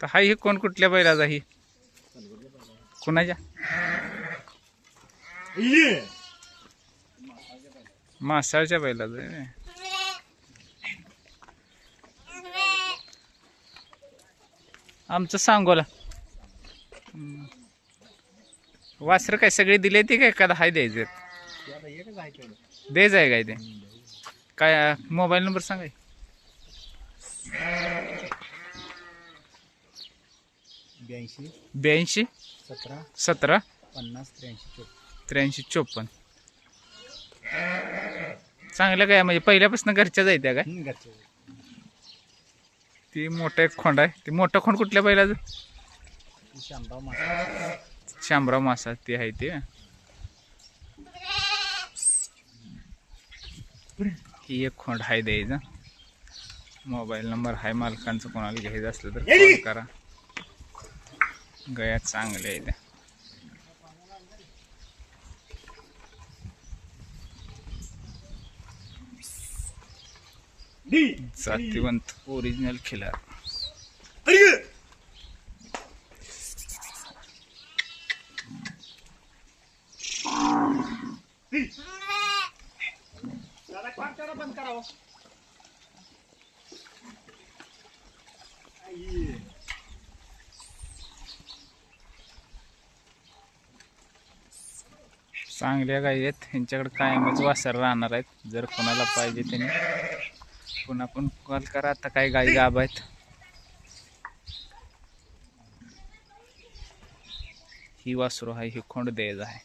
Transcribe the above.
तर हा ही कोण कुठल्या बैलाचा ही कुणाच्या मासाळच्या बैलाचा आहे. आमचं सांगोला वासर काय सगळे दिले ते काय एखादा हाय द्यायचे द्यायचं आहे काय ते काय मोबाईल नंबर सांगाय 82 17 50 53 54 चांगलं काय म्हणजे पहिल्यापासून घरच्या जायत्या काय ती मोठा एक खोंड आहे ती मोठा खोंड कुठल्या बैलाचं शामराव मासा ते आहे ते ही एक खोंड आहे द्यायचा मोबाईल नंबर आहे मालकांचं कोणाला घ्यायचं असलं तर कॉल करा गया चांगले आहे त्या जातीवंत ओरिजिनल खिलार चांगल्या गाई आहेत ह्यांच्याकडे कायमच वासर राहणार आहेत जर कोणाला पाहिजे त्यांनी पुन्हा पण कॉल करा आता काय गाई गाभ आहेत ही वासरू आहे ही खोंड द्यायचं आहे